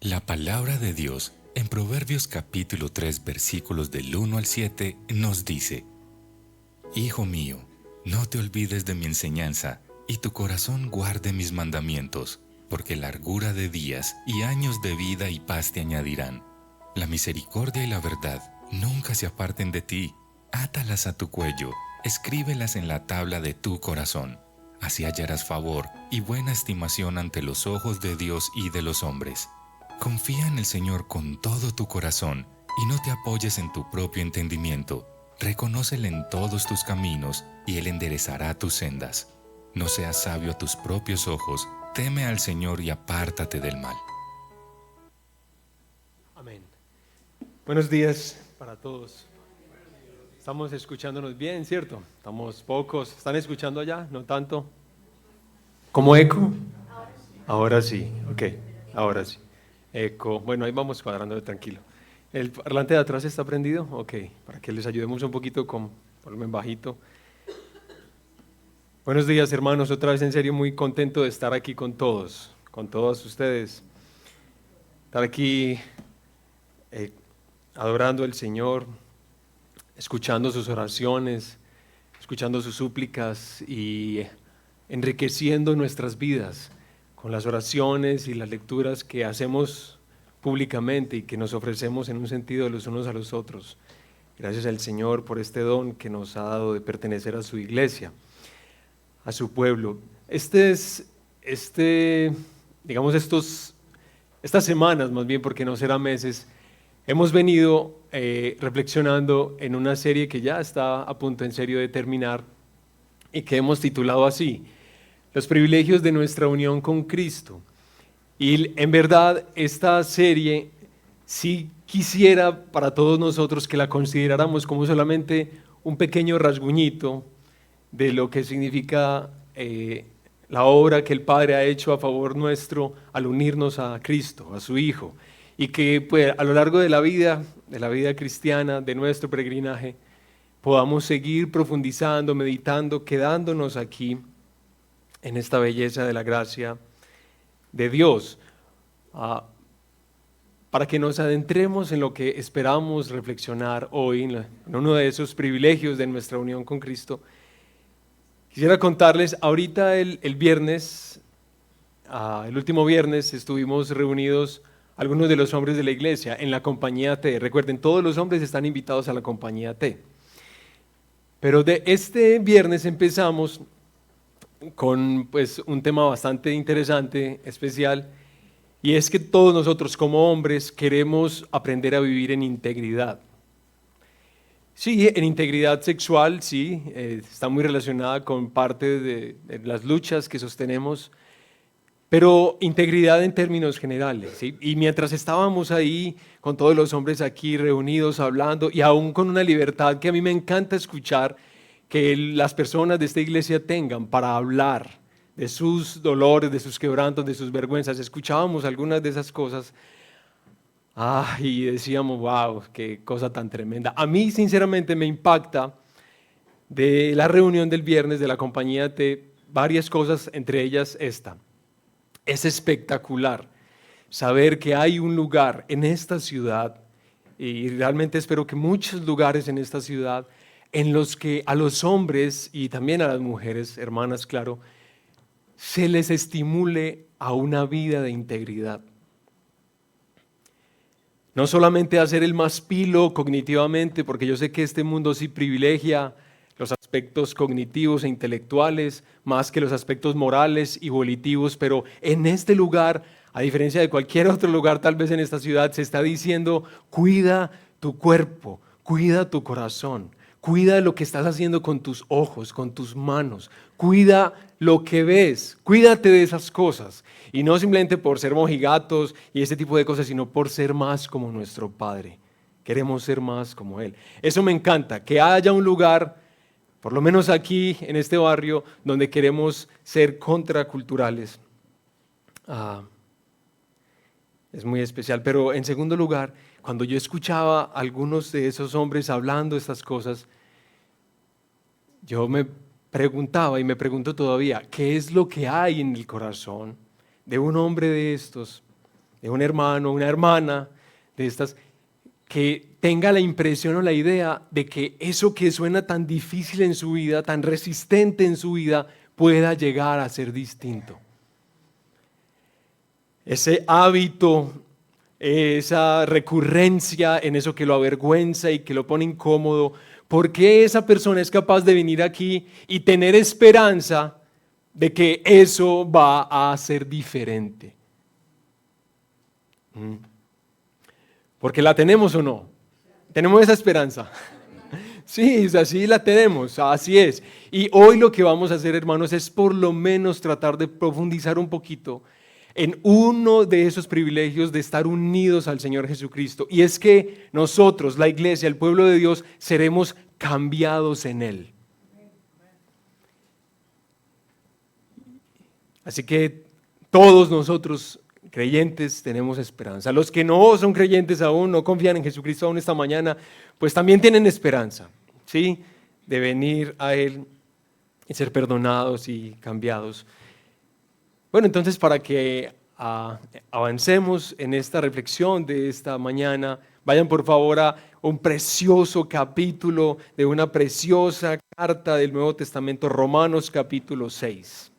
La palabra de Dios en Proverbios capítulo 3 versículos del 1 al 7 nos dice: Hijo mío, no te olvides de mi enseñanza, y tu corazón guarde mis mandamientos, porque largura de días y años de vida y paz te añadirán. La misericordia y la verdad nunca se aparten de ti. Átalas a tu cuello, escríbelas en la tabla de tu corazón. Así hallarás favor y buena estimación ante los ojos de Dios y de los hombres. Confía en el Señor con todo tu corazón y no te apoyes en tu propio entendimiento. Reconócele en todos tus caminos y Él enderezará tus sendas. No seas sabio a tus propios ojos, teme al Señor y apártate del mal. Amén. Buenos días para todos. Estamos escuchándonos bien, ¿cierto? Estamos pocos. ¿Están escuchando allá? ¿No tanto? ¿Como eco? Ahora sí, ok, ahora sí. Eco, bueno, ahí vamos cuadrándolo tranquilo. ¿El parlante de atrás está prendido? Ok, para que les ayudemos un poquito con volumen bajito. Buenos días, hermanos, otra vez en serio muy contento de estar aquí con todos ustedes. Estar aquí adorando al Señor, escuchando sus oraciones, escuchando sus súplicas y enriqueciendo nuestras vidas con las oraciones y las lecturas que hacemos públicamente y que nos ofrecemos en un sentido los unos a los otros. Gracias al Señor por este don que nos ha dado de pertenecer a su iglesia, a su pueblo. Estas semanas, más bien porque no serán meses, hemos venido reflexionando en una serie que ya está a punto en serio de terminar y que hemos titulado así: Los privilegios de nuestra unión con Cristo. Y en verdad esta serie sí quisiera para todos nosotros que la consideráramos como solamente un pequeño rasguñito de lo que significa la obra que el Padre ha hecho a favor nuestro al unirnos a Cristo, a su Hijo, y que pues, a lo largo de la vida cristiana, de nuestro peregrinaje, podamos seguir profundizando, meditando, quedándonos aquí en esta belleza de la gracia de Dios, para que nos adentremos en lo que esperamos reflexionar hoy, en uno de esos privilegios de nuestra unión con Cristo. Quisiera contarles, ahorita el viernes, el último viernes, estuvimos reunidos algunos de los hombres de la iglesia en la compañía T. Recuerden, todos los hombres están invitados a la compañía T. Pero de este viernes empezamos con pues, un tema bastante interesante, especial, y es que todos nosotros como hombres queremos aprender a vivir en integridad. Sí, en integridad sexual, sí, está muy relacionada con parte de las luchas que sostenemos, pero integridad en términos generales, ¿sí? Y mientras estábamos ahí con todos los hombres aquí reunidos hablando y aún con una libertad que a mí me encanta escuchar que las personas de esta iglesia tengan para hablar de sus dolores, de sus quebrantos, de sus vergüenzas, escuchábamos algunas de esas cosas. Y decíamos, wow, qué cosa tan tremenda. A mí sinceramente me impacta de la reunión del viernes de la compañía T varias cosas, entre ellas esta. Es espectacular saber que hay un lugar en esta ciudad, y realmente espero que muchos lugares en esta ciudad, en los que a los hombres y también a las mujeres, hermanas, claro, se les estimule a una vida de integridad. No solamente a ser el más pilo cognitivamente, porque yo sé que este mundo sí privilegia los aspectos cognitivos e intelectuales más que los aspectos morales y volitivos, pero en este lugar, a diferencia de cualquier otro lugar tal vez en esta ciudad, se está diciendo: cuida tu cuerpo, cuida tu corazón, cuida lo que estás haciendo con tus ojos, con tus manos, cuida lo que ves, cuídate de esas cosas. Y no simplemente por ser mojigatos y ese tipo de cosas, sino por ser más como nuestro Padre. Queremos ser más como Él. Eso me encanta, que haya un lugar, por lo menos aquí en este barrio, donde queremos ser contraculturales. Es muy especial. Pero en segundo lugar, cuando yo escuchaba a algunos de esos hombres hablando estas cosas, yo me preguntaba y me pregunto todavía, ¿qué es lo que hay en el corazón de un hombre de estos, de un hermano, una hermana, de estas, que tenga la impresión o la idea de que eso que suena tan difícil en su vida, tan resistente en su vida, pueda llegar a ser distinto. Ese hábito, esa recurrencia en eso que lo avergüenza y que lo pone incómodo, ¿por qué esa persona es capaz de venir aquí y tener esperanza de que eso va a ser diferente? ¿Porque la tenemos o no? ¿Tenemos esa esperanza? Sí, así la tenemos, así es. Y hoy lo que vamos a hacer, hermanos, es por lo menos tratar de profundizar un poquito en uno de esos privilegios de estar unidos al Señor Jesucristo. Y es que nosotros, la iglesia, el pueblo de Dios, seremos cambiados en Él. Así que todos nosotros, creyentes, tenemos esperanza. Los que no son creyentes aún, no confían en Jesucristo aún esta mañana, pues también tienen esperanza, ¿sí? De venir a Él y ser perdonados y cambiados. Bueno, entonces para que avancemos en esta reflexión de esta mañana, vayan por favor a un precioso capítulo de una preciosa carta del Nuevo Testamento, Romanos capítulo 6.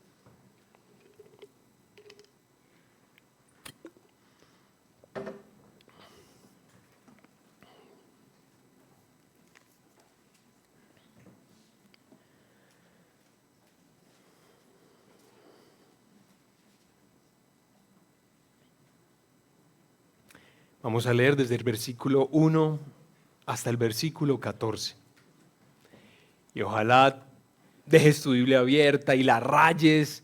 Vamos a leer desde el versículo 1 hasta el versículo 14. Y ojalá dejes tu Biblia abierta y la rayes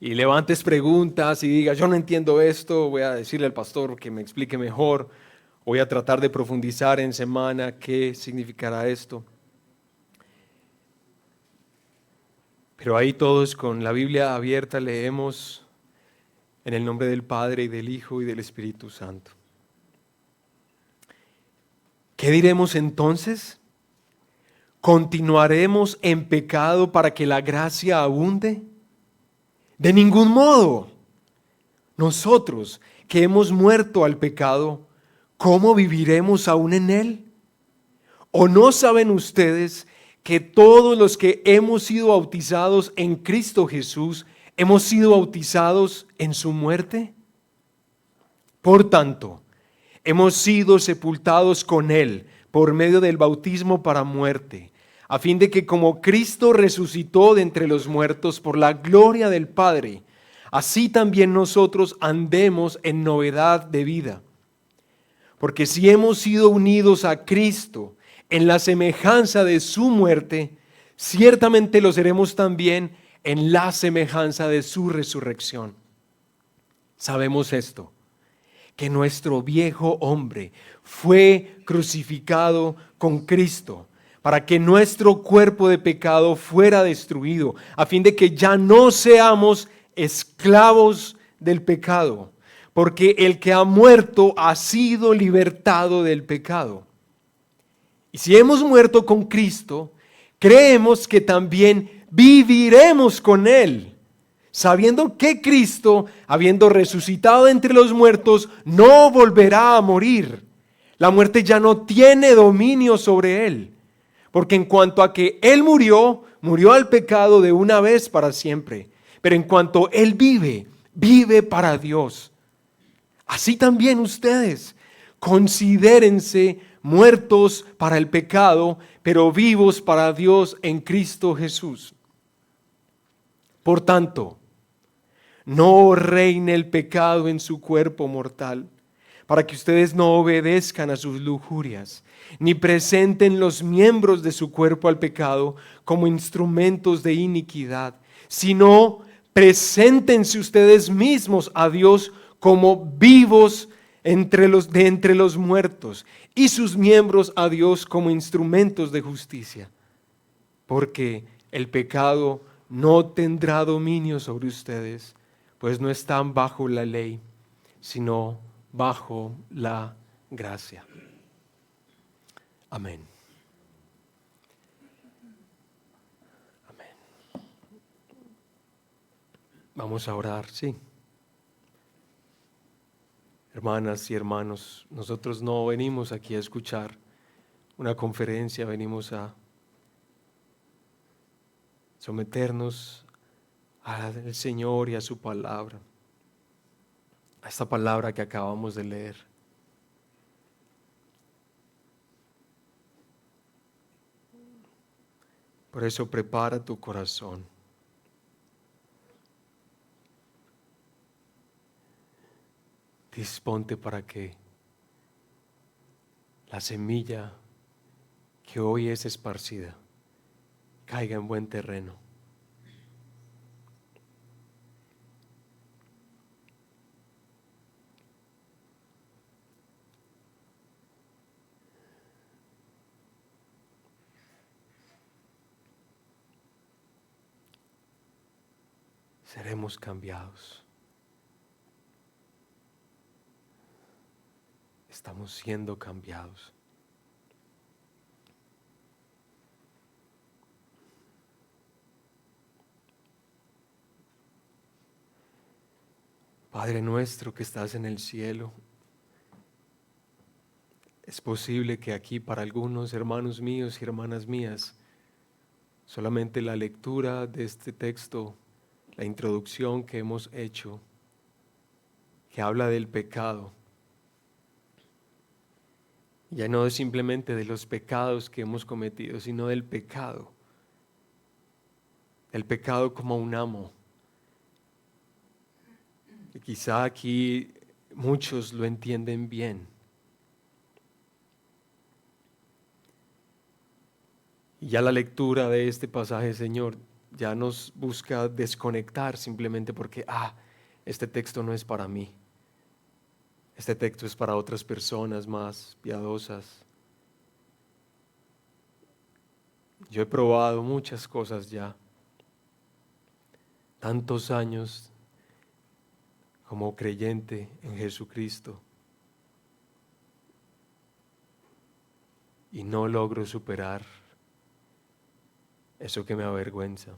y levantes preguntas y digas, yo no entiendo esto, voy a decirle al pastor que me explique mejor, voy a tratar de profundizar en semana qué significará esto. Pero ahí todos con la Biblia abierta leemos en el nombre del Padre y del Hijo y del Espíritu Santo. ¿Qué diremos entonces? ¿Continuaremos en pecado para que la gracia abunde? De ningún modo. Nosotros que hemos muerto al pecado, ¿cómo viviremos aún en él? ¿O no saben ustedes que todos los que hemos sido bautizados en Cristo Jesús, hemos sido bautizados en su muerte? Por tanto, hemos sido sepultados con Él por medio del bautismo para muerte, a fin de que como Cristo resucitó de entre los muertos por la gloria del Padre, así también nosotros andemos en novedad de vida. Porque si hemos sido unidos a Cristo en la semejanza de su muerte, ciertamente lo seremos también en la semejanza de su resurrección. Sabemos esto, que nuestro viejo hombre fue crucificado con Cristo para que nuestro cuerpo de pecado fuera destruido, a fin de que ya no seamos esclavos del pecado, porque el que ha muerto ha sido libertado del pecado. Y si hemos muerto con Cristo, creemos que también viviremos con Él, sabiendo que Cristo, habiendo resucitado entre los muertos, no volverá a morir. La muerte ya no tiene dominio sobre Él, porque en cuanto a que Él murió, murió al pecado de una vez para siempre. Pero en cuanto Él vive, vive para Dios. Así también ustedes, considérense muertos para el pecado, pero vivos para Dios en Cristo Jesús. Por tanto, no reine el pecado en su cuerpo mortal, para que ustedes no obedezcan a sus lujurias, ni presenten los miembros de su cuerpo al pecado como instrumentos de iniquidad, sino preséntense ustedes mismos a Dios como vivos de entre los muertos, y sus miembros a Dios como instrumentos de justicia, porque el pecado no tendrá dominio sobre ustedes, pues no están bajo la ley, sino bajo la gracia. Amén. Amén. Vamos a orar, sí. Hermanas y hermanos, nosotros no venimos aquí a escuchar una conferencia, venimos a someternos al Señor y a su palabra, a esta palabra que acabamos de leer. Por eso prepara tu corazón. Disponte para que la semilla que hoy es esparcida caiga en buen terreno. Seremos cambiados. Estamos siendo cambiados. Padre nuestro que estás en el cielo, es posible que aquí para algunos hermanos míos y hermanas mías, solamente la lectura de este texto, la introducción que hemos hecho, que habla del pecado, ya no es simplemente de los pecados que hemos cometido, sino del pecado como un amo. Y quizá aquí muchos lo entienden bien. Y ya la lectura de este pasaje, Señor, ya nos busca desconectar simplemente porque, este texto no es para mí. Este texto es para otras personas más piadosas. Yo he probado muchas cosas ya. Tantos años como creyente en Jesucristo. Y no logro superar eso que me avergüenza.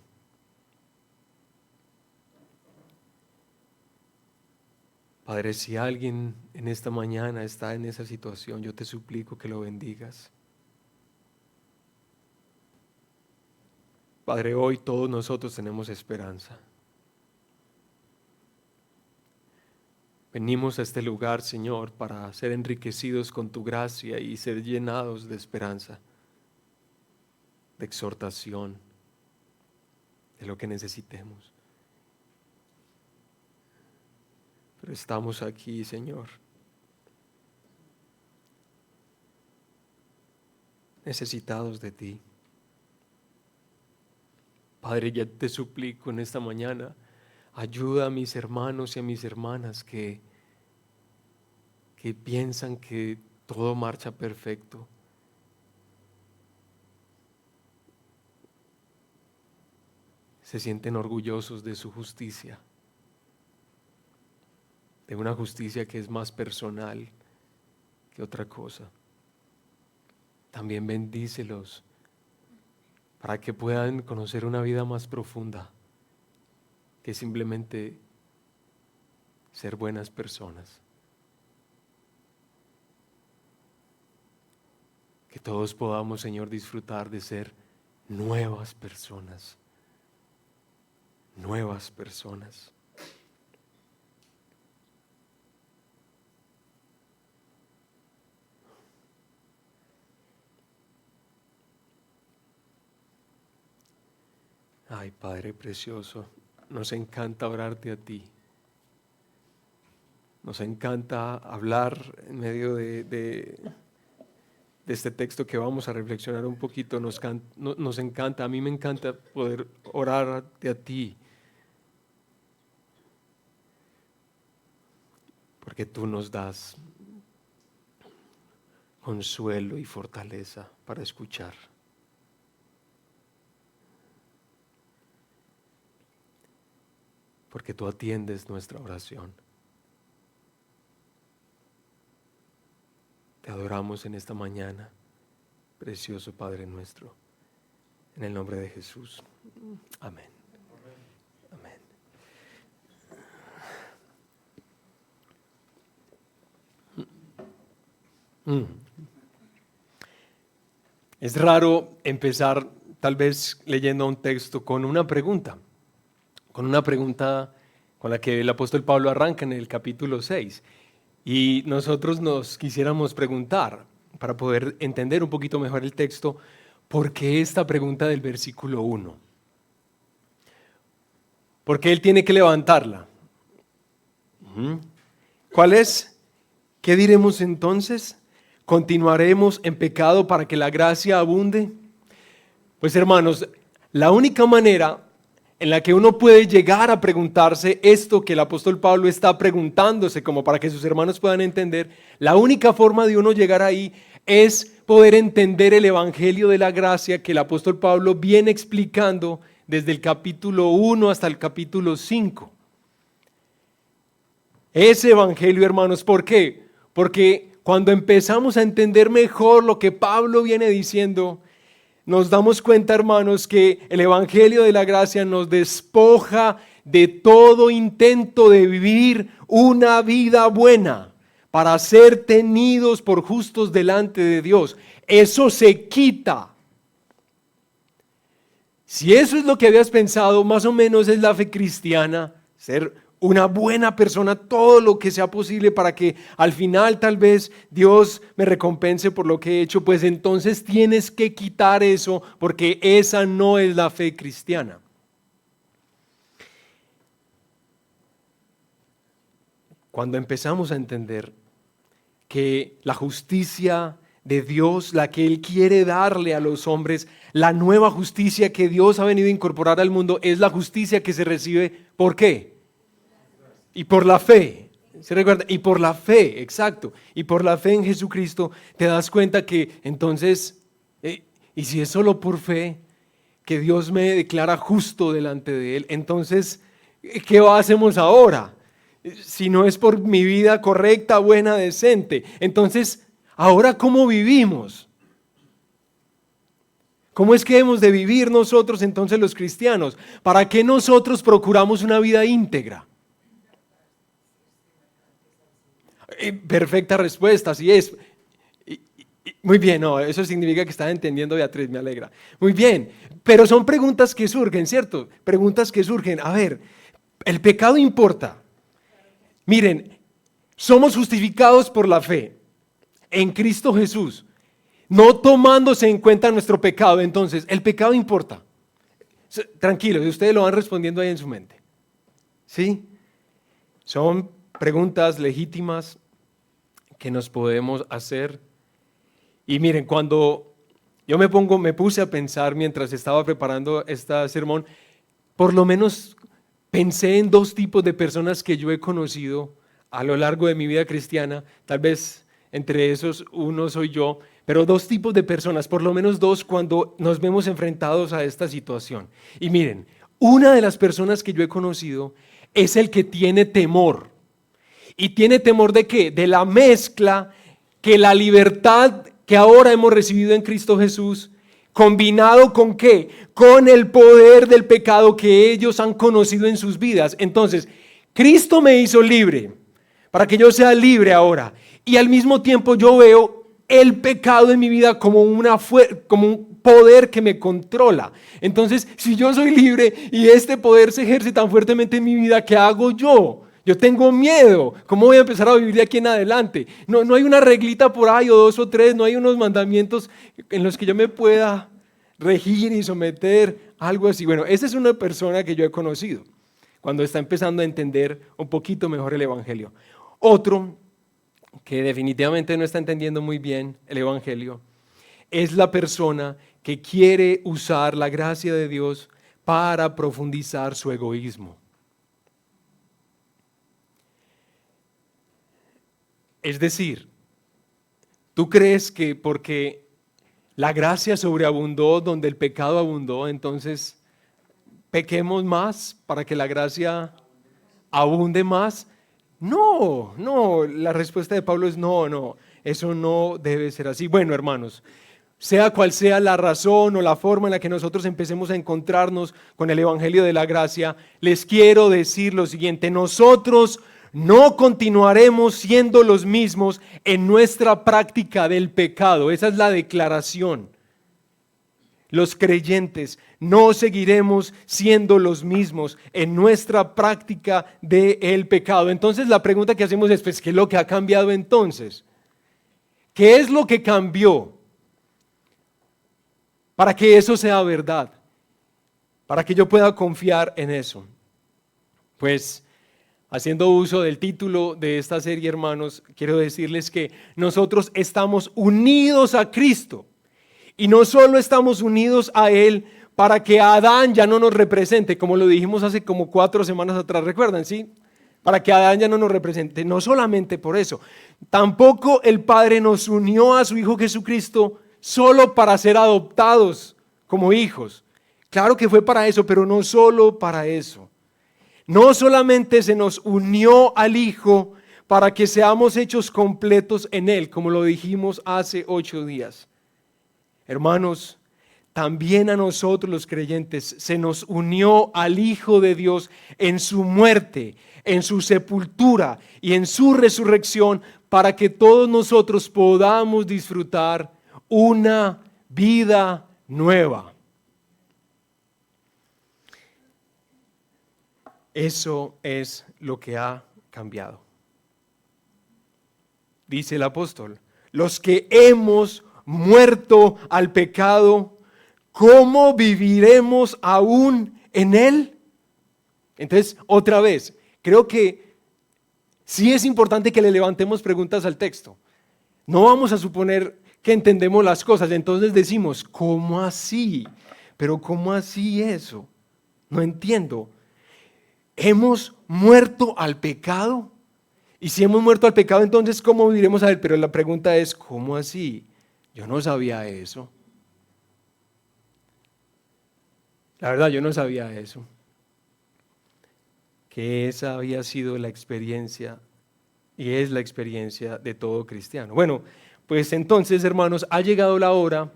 Padre, si alguien en esta mañana está en esa situación, yo te suplico que lo bendigas. Padre, hoy todos nosotros tenemos esperanza. Venimos a este lugar, Señor, para ser enriquecidos con tu gracia y ser llenados de esperanza, de exhortación, de lo que necesitemos. Pero estamos aquí, Señor, necesitados de ti. Padre, ya te suplico en esta mañana, ayuda a mis hermanos y a mis hermanas que piensan que todo marcha perfecto. Se sienten orgullosos de su justicia, de una justicia que es más personal que otra cosa. También bendícelos para que puedan conocer una vida más profunda que simplemente ser buenas personas. Que todos podamos, Señor, disfrutar de ser nuevas personas. Nuevas personas. Ay, Padre precioso, nos encanta orarte a ti. Nos encanta hablar en medio de este texto que vamos a reflexionar un poquito. Nos encanta, a mí me encanta poder orarte a ti. Porque tú nos das consuelo y fortaleza para escuchar. Porque tú atiendes nuestra oración. Te adoramos en esta mañana, precioso Padre nuestro, en el nombre de Jesús. Amén. Amén. Mm. Es raro empezar tal vez leyendo un texto con una pregunta con la que el apóstol Pablo arranca en el capítulo 6. Y nosotros nos quisiéramos preguntar, para poder entender un poquito mejor el texto, ¿por qué esta pregunta del versículo 1? ¿Por qué él tiene que levantarla? ¿Cuál es? ¿Qué diremos entonces? ¿Continuaremos en pecado para que la gracia abunde? Pues hermanos, la única manera en la que uno puede llegar a preguntarse esto que el apóstol Pablo está preguntándose, como para que sus hermanos puedan entender, la única forma de uno llegar ahí es poder entender el evangelio de la gracia que el apóstol Pablo viene explicando desde el capítulo 1 hasta el capítulo 5. Ese evangelio, hermanos, ¿por qué? Porque cuando empezamos a entender mejor lo que Pablo viene diciendo, nos damos cuenta, hermanos, que el evangelio de la gracia nos despoja de todo intento de vivir una vida buena para ser tenidos por justos delante de Dios. Eso se quita. Si eso es lo que habías pensado, más o menos es la fe cristiana, ser una buena persona, todo lo que sea posible para que al final tal vez Dios me recompense por lo que he hecho, pues entonces tienes que quitar eso porque esa no es la fe cristiana. Cuando empezamos a entender que la justicia de Dios, la que Él quiere darle a los hombres, la nueva justicia que Dios ha venido a incorporar al mundo, es la justicia que se recibe, ¿por qué? Y por la fe, ¿se recuerda? Y por la fe, exacto. Y por la fe en Jesucristo te das cuenta que entonces, y si es solo por fe, que Dios me declara justo delante de Él, entonces, ¿qué hacemos ahora? Si no es por mi vida correcta, buena, decente. Entonces, ¿ahora cómo vivimos? ¿Cómo es que hemos de vivir nosotros entonces los cristianos? ¿Para qué nosotros procuramos una vida íntegra? Perfecta respuesta, así es. Muy bien, no, eso significa que está entendiendo, Beatriz, me alegra. Muy bien, pero son preguntas que surgen, ¿cierto? Preguntas que surgen. A ver, ¿el pecado importa? Miren, somos justificados por la fe en Cristo Jesús, no tomándose en cuenta nuestro pecado. Entonces, ¿el pecado importa? Tranquilos, ustedes lo van respondiendo ahí en su mente. ¿Sí? Son preguntas legítimas que nos podemos hacer. Y miren, cuando yo me puse a pensar mientras estaba preparando este sermón, por lo menos pensé en dos tipos de personas que yo he conocido a lo largo de mi vida cristiana. Tal vez entre esos uno soy yo, pero dos tipos de personas, por lo menos dos, cuando nos vemos enfrentados a esta situación. Y miren, una de las personas que yo he conocido es el que tiene temor. ¿Y tiene temor de qué? De la mezcla que la libertad que ahora hemos recibido en Cristo Jesús, combinado con qué? Con el poder del pecado que ellos han conocido en sus vidas. Entonces, Cristo me hizo libre para que yo sea libre ahora. Y al mismo tiempo yo veo el pecado en mi vida como un poder que me controla. Entonces, si yo soy libre y este poder se ejerce tan fuertemente en mi vida, ¿qué hago yo? Yo tengo miedo. ¿Cómo voy a empezar a vivir de aquí en adelante? No hay una reglita por ahí o dos o tres, no hay unos mandamientos en los que yo me pueda regir y someter, algo así. Bueno, esa es una persona que yo he conocido cuando está empezando a entender un poquito mejor el evangelio. Otro que definitivamente no está entendiendo muy bien el evangelio es la persona que quiere usar la gracia de Dios para profundizar su egoísmo. Es decir, ¿tú crees que porque la gracia sobreabundó donde el pecado abundó, entonces pequemos más para que la gracia abunde más? No, la respuesta de Pablo es no, eso no debe ser así. Bueno, hermanos, sea cual sea la razón o la forma en la que nosotros empecemos a encontrarnos con el evangelio de la gracia, les quiero decir lo siguiente: nosotros no continuaremos siendo los mismos en nuestra práctica del pecado. Esa es la declaración. Los creyentes no seguiremos siendo los mismos en nuestra práctica del pecado. Entonces la pregunta que hacemos es, pues, ¿qué es lo que ha cambiado entonces? ¿Qué es lo que cambió para que eso sea verdad? Para que yo pueda confiar en eso. Pues, haciendo uso del título de esta serie, hermanos, quiero decirles que nosotros estamos unidos a Cristo. Y no solo estamos unidos a Él para que Adán ya no nos represente, como lo dijimos hace como 4 semanas atrás, ¿recuerdan? ¿Sí? Para que Adán ya no nos represente. No solamente por eso. Tampoco el Padre nos unió a su Hijo Jesucristo solo para ser adoptados como hijos. Claro que fue para eso, pero no solo para eso. No solamente se nos unió al Hijo para que seamos hechos completos en Él, como lo dijimos hace 8 días. Hermanos, también a nosotros los creyentes se nos unió al Hijo de Dios en su muerte, en su sepultura y en su resurrección para que todos nosotros podamos disfrutar una vida nueva. Eso es lo que ha cambiado. Dice el apóstol, los que hemos muerto al pecado, ¿cómo viviremos aún en él? Entonces, otra vez, creo que sí es importante que le levantemos preguntas al texto. No vamos a suponer que entendemos las cosas, entonces decimos, ¿cómo así? Pero ¿cómo así eso? No entiendo. ¿Hemos muerto al pecado? Y si hemos muerto al pecado, entonces ¿cómo viviremos a él? Pero la pregunta es, ¿cómo así? Yo no sabía eso. La verdad, yo no sabía eso. Que esa había sido la experiencia y es la experiencia de todo cristiano. Bueno, pues entonces, hermanos, ha llegado la hora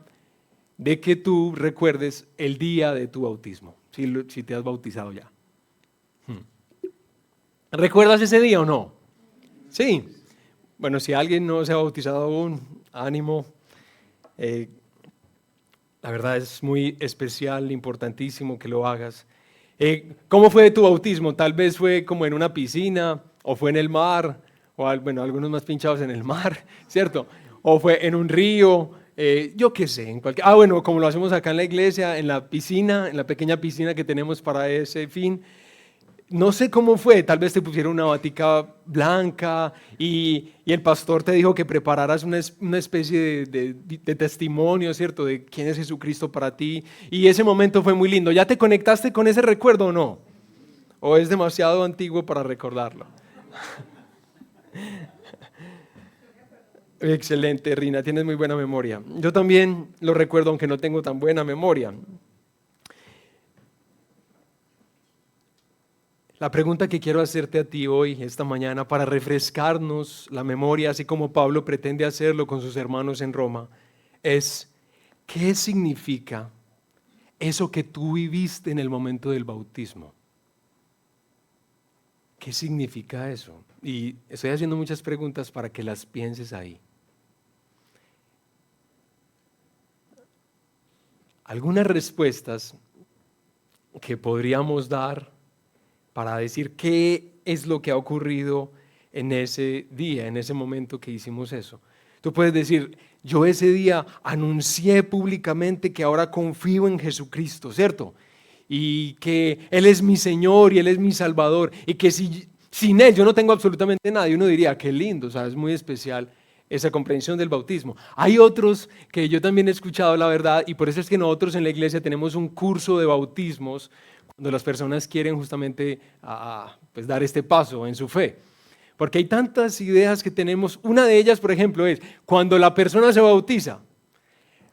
de que tú recuerdes el día de tu bautismo, si te has bautizado ya. ¿Recuerdas ese día o no? Sí. Bueno, si alguien no se ha bautizado aún, ánimo. La verdad es muy especial, importantísimo que lo hagas. ¿Cómo fue tu bautismo? Tal vez fue como en una piscina, o fue en el mar, o bueno, algunos más pinchados en el mar, ¿cierto? O fue en un río, yo qué sé, en cualquier... bueno, como lo hacemos acá en la iglesia, en la piscina, en la pequeña piscina que tenemos para ese fin. No sé cómo fue, tal vez te pusieron una batica blanca y el pastor te dijo que prepararas una especie de testimonio, ¿cierto? De quién es Jesucristo para ti. Y ese momento fue muy lindo. ¿Ya te conectaste con ese recuerdo o no? ¿O es demasiado antiguo para recordarlo? Excelente, Rina, tienes muy buena memoria. Yo también lo recuerdo, aunque no tengo tan buena memoria. La pregunta que quiero hacerte a ti hoy, esta mañana, para refrescarnos la memoria, así como Pablo pretende hacerlo con sus hermanos en Roma, es ¿qué significa eso que tú viviste en el momento del bautismo? ¿Qué significa eso? Y estoy haciendo muchas preguntas para que las pienses ahí. Algunas respuestas que podríamos dar para decir qué es lo que ha ocurrido en ese día, en ese momento que hicimos eso. Tú puedes decir, yo ese día anuncié públicamente que ahora confío en Jesucristo, ¿cierto? Y que Él es mi Señor y Él es mi Salvador, y que sin Él yo no tengo absolutamente nada. Y uno diría, qué lindo, o sea, es muy especial esa comprensión del bautismo. Hay otros que yo también he escuchado, la verdad, y por eso es que nosotros en la iglesia tenemos un curso de bautismos, cuando las personas quieren justamente pues dar este paso en su fe. Porque hay tantas ideas que tenemos. Una de ellas, por ejemplo, es cuando la persona se bautiza.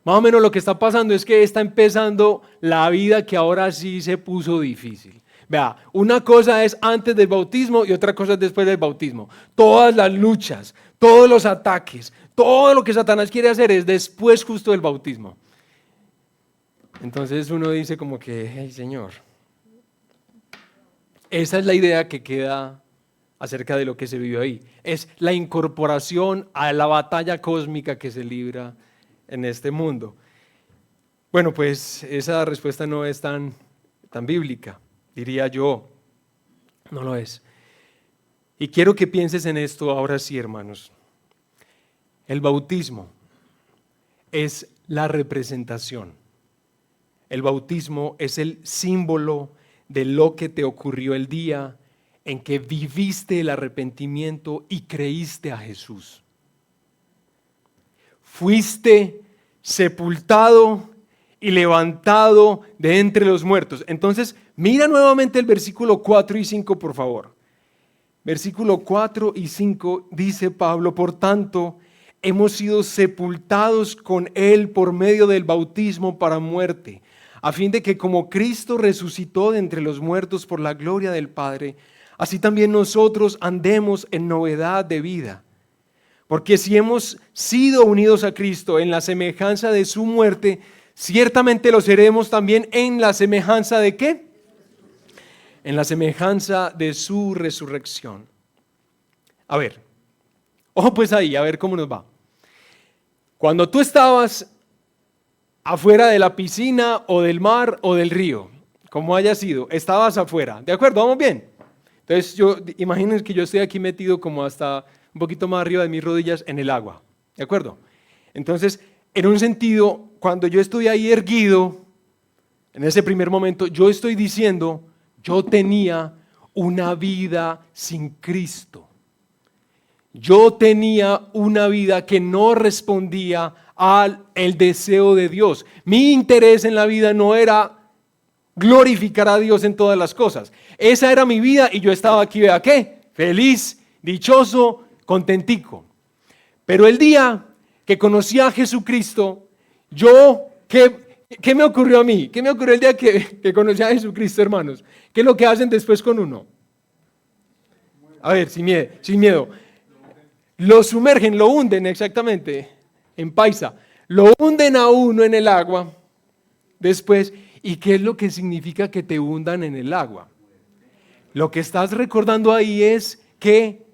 Más o menos lo que está pasando es que está empezando la vida que ahora sí se puso difícil. Vea, una cosa es antes del bautismo y otra cosa es después del bautismo. Todas las luchas, todos los ataques, todo lo que Satanás quiere hacer es después justo del bautismo. Entonces uno dice como que, hey, Señor, esa es la idea que queda acerca de lo que se vivió ahí. Es la incorporación a la batalla cósmica que se libra en este mundo. Bueno, pues esa respuesta no es tan bíblica, diría yo. No lo es. Y quiero que pienses en esto ahora sí, hermanos. El bautismo es la representación. El bautismo es el símbolo de lo que te ocurrió el día en que viviste el arrepentimiento y creíste a Jesús. Fuiste sepultado y levantado de entre los muertos. Entonces, mira nuevamente el versículo 4 y 5, por favor. Versículo 4 y 5 dice Pablo: por tanto, hemos sido sepultados con Él por medio del bautismo para muerte, a fin de que como Cristo resucitó de entre los muertos por la gloria del Padre, así también nosotros andemos en novedad de vida. Porque si hemos sido unidos a Cristo en la semejanza de su muerte, ciertamente lo seremos también en la semejanza de ¿qué? En la semejanza de su resurrección. A ver, ojo pues ahí, a ver cómo nos va. Cuando tú estabas afuera de la piscina o del mar o del río, como haya sido, estabas afuera, ¿de acuerdo? ¿Vamos bien? Entonces imaginen que yo estoy aquí metido como hasta un poquito más arriba de mis rodillas en el agua, ¿de acuerdo? Entonces, en un sentido, cuando yo estoy ahí erguido, en ese primer momento, yo estoy diciendo, yo tenía una vida sin Cristo. Yo tenía una vida que no respondía al deseo de Dios. Mi interés en la vida no era glorificar a Dios en todas las cosas. Esa era mi vida y yo estaba aquí, ¿vea qué? Feliz, dichoso, contentico. Pero el día que conocí a Jesucristo, ¿qué me ocurrió a mí? ¿Qué me ocurrió el día que conocí a Jesucristo, hermanos? ¿Qué es lo que hacen después con uno? A ver, sin miedo. Lo sumergen, lo hunden, exactamente, en paisa. Lo hunden a uno en el agua después. ¿Y qué es lo que significa que te hundan en el agua? Lo que estás recordando ahí es que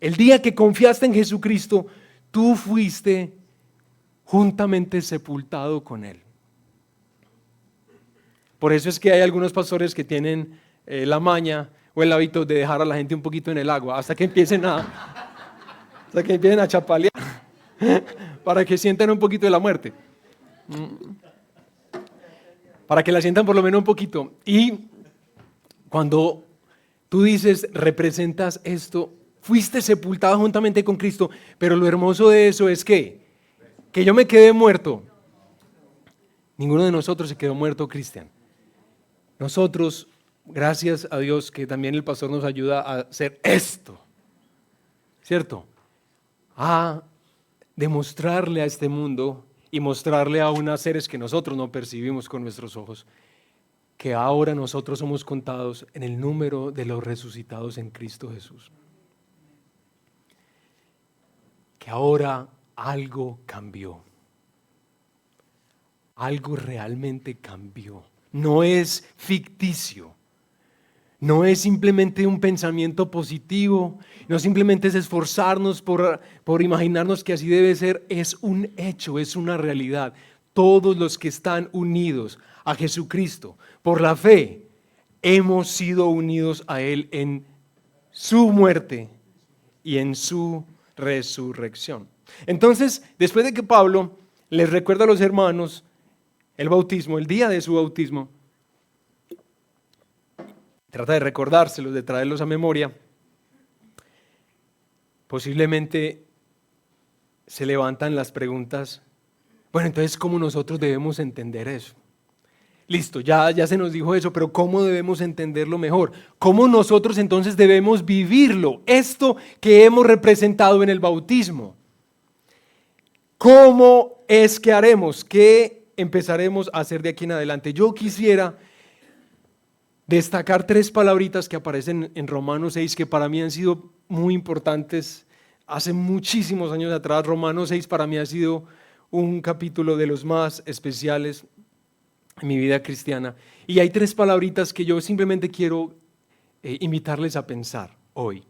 el día que confiaste en Jesucristo, tú fuiste juntamente sepultado con Él. Por eso es que hay algunos pastores que tienen la maña o el hábito de dejar a la gente un poquito en el agua hasta que empiecen a chapalear para que sientan un poquito de la muerte. Para que la sientan por lo menos un poquito. Y cuando tú dices, representas esto, fuiste sepultado juntamente con Cristo, pero lo hermoso de eso es que yo me quedé muerto. Ninguno de nosotros se quedó muerto, Cristian. Nosotros, gracias a Dios que también el pastor nos ayuda a hacer esto, ¿cierto? A demostrarle a este mundo y mostrarle a unos seres que nosotros no percibimos con nuestros ojos, que ahora nosotros somos contados en el número de los resucitados en Cristo Jesús. Que ahora algo cambió. Algo realmente cambió. No es ficticio. No es simplemente un pensamiento positivo, no simplemente es esforzarnos por imaginarnos que así debe ser, es un hecho, es una realidad. Todos los que están unidos a Jesucristo por la fe, hemos sido unidos a Él en su muerte y en su resurrección. Entonces, después de que Pablo les recuerda a los hermanos el bautismo, el día de su bautismo, trata de recordárselos, de traerlos a memoria, posiblemente se levantan las preguntas, bueno, entonces, ¿cómo nosotros debemos entender eso? Listo, ya se nos dijo eso, pero ¿cómo debemos entenderlo mejor? ¿Cómo nosotros entonces debemos vivirlo? Esto que hemos representado en el bautismo. ¿Cómo es que haremos? ¿Qué empezaremos a hacer de aquí en adelante? Yo quisiera destacar 3 palabritas que aparecen en Romanos 6 que para mí han sido muy importantes. Hace muchísimos años atrás, Romanos 6 para mí ha sido un capítulo de los más especiales en mi vida cristiana. Y hay 3 palabritas que yo simplemente quiero invitarles a pensar hoy.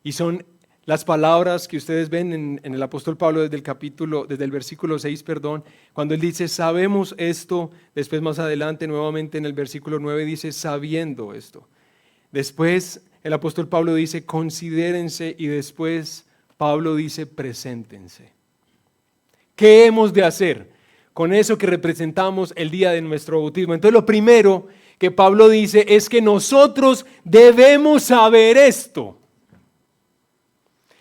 Y son las palabras que ustedes ven en el apóstol Pablo desde el versículo 6, cuando él dice, sabemos esto, después más adelante nuevamente en el versículo 9 dice, sabiendo esto. Después el apóstol Pablo dice, considérense, y después Pablo dice, preséntense. ¿Qué hemos de hacer con eso que representamos el día de nuestro bautismo? Entonces lo primero que Pablo dice es que nosotros debemos saber esto.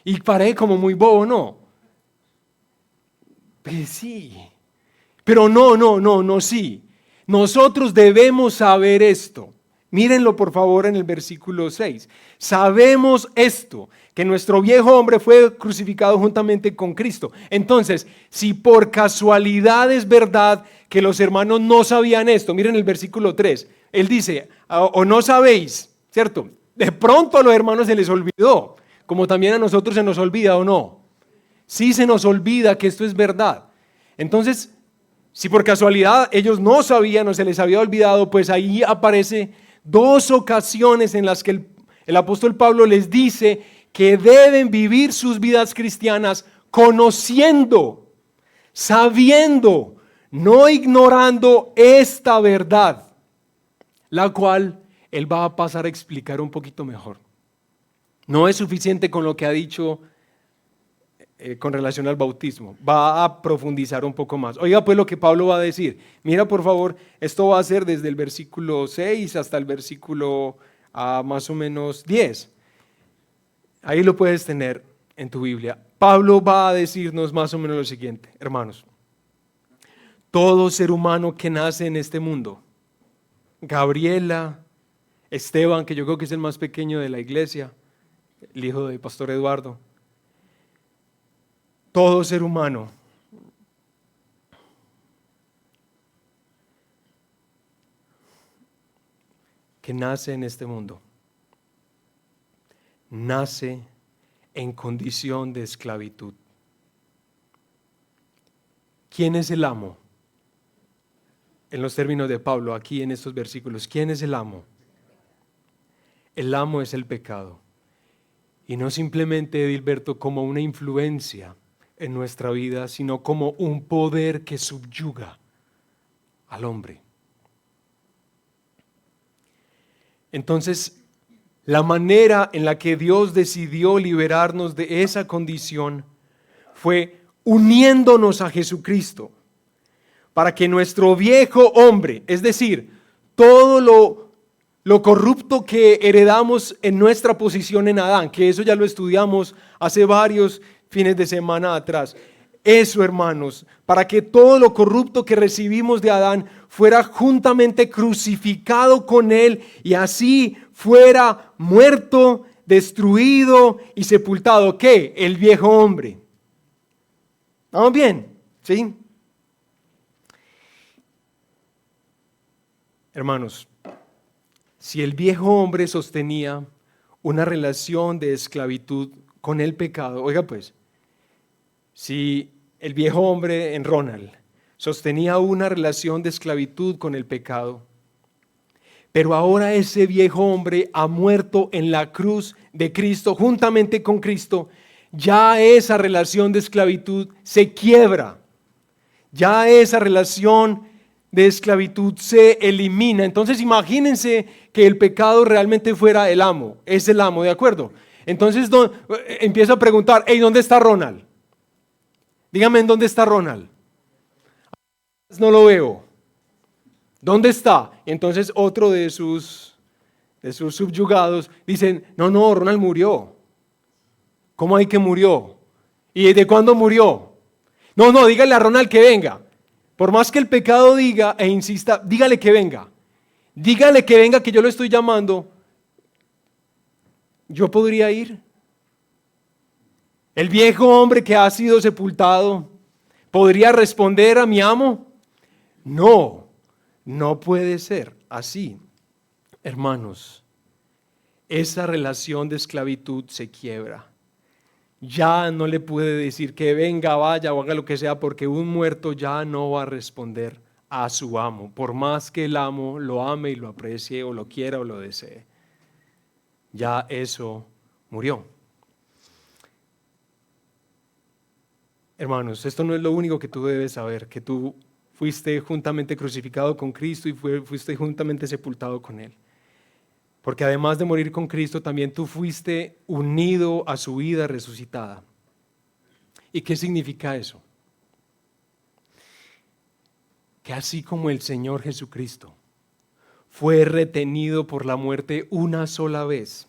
Y parece como muy bobo, ¿no? Pues sí. Pero no, sí. Nosotros debemos saber esto. Mírenlo por favor en el versículo 6. Sabemos esto, que nuestro viejo hombre fue crucificado juntamente con Cristo. Entonces, si por casualidad es verdad que los hermanos no sabían esto, miren el versículo 3. Él dice, o no sabéis, ¿cierto? De pronto a los hermanos se les olvidó, como también a nosotros se nos olvida, ¿o no? Sí se nos olvida que esto es verdad. Entonces, si por casualidad ellos no sabían o se les había olvidado, pues ahí aparece 2 ocasiones en las que el apóstol Pablo les dice que deben vivir sus vidas cristianas conociendo, sabiendo, no ignorando esta verdad, la cual él va a pasar a explicar un poquito mejor. No es suficiente con lo que ha dicho con relación al bautismo, va a profundizar un poco más. Oiga pues lo que Pablo va a decir. Mira por favor, esto va a ser desde el versículo 6 hasta el versículo más o menos 10. Ahí lo puedes tener en tu Biblia. Pablo va a decirnos más o menos lo siguiente, hermanos. Todo ser humano que nace en este mundo, Gabriela, Esteban, que yo creo que es el más pequeño de la iglesia, el hijo del pastor Eduardo, todo ser humano que nace en este mundo, nace en condición de esclavitud. ¿Quién es el amo? En los términos de Pablo, aquí en estos versículos, ¿quién es el amo? El amo es el pecado. Y no simplemente, Edilberto, como una influencia en nuestra vida, sino como un poder que subyuga al hombre. Entonces, la manera en la que Dios decidió liberarnos de esa condición fue uniéndonos a Jesucristo, para que nuestro viejo hombre, es decir, todo lo corrupto que heredamos en nuestra posición en Adán, que eso ya lo estudiamos hace varios fines de semana atrás. Eso, hermanos, para que todo lo corrupto que recibimos de Adán fuera juntamente crucificado con él y así fuera muerto, destruido y sepultado. ¿Qué? El viejo hombre. ¿Estamos bien? ¿Sí? Hermanos, si el viejo hombre sostenía una relación de esclavitud con el pecado, oiga pues, si el viejo hombre en Ronald sostenía una relación de esclavitud con el pecado, pero ahora ese viejo hombre ha muerto en la cruz de Cristo, juntamente con Cristo, ya esa relación de esclavitud se quiebra, ya esa relación de esclavitud se elimina. Entonces imagínense que el pecado realmente fuera el amo, es el amo, ¿de acuerdo? Entonces empiezo a preguntar, hey, ¿dónde está Ronald? Dígame, ¿en dónde está Ronald? No lo veo. ¿Dónde está? Y entonces otro de sus subyugados dicen, no, Ronald murió. ¿Cómo hay que murió? ¿Y de cuándo murió? No, dígale a Ronald que venga. Por más que el pecado diga e insista, dígale que venga. Dígale que venga, que yo lo estoy llamando. ¿Yo podría ir? ¿El viejo hombre que ha sido sepultado podría responder a mi amo? No puede ser así. Hermanos, esa relación de esclavitud se quiebra. Ya no le puede decir que venga, vaya o haga lo que sea, porque un muerto ya no va a responder a su amo, por más que el amo lo ame y lo aprecie o lo quiera o lo desee. Ya eso murió. hermanos, esto no es lo único que tú debes saber, que tú fuiste juntamente crucificado con Cristo y fuiste juntamente sepultado con Él. Porque además de morir con Cristo, también tú fuiste unido a su vida resucitada. ¿Y qué significa eso? Que así como el Señor Jesucristo fue retenido por la muerte una sola vez,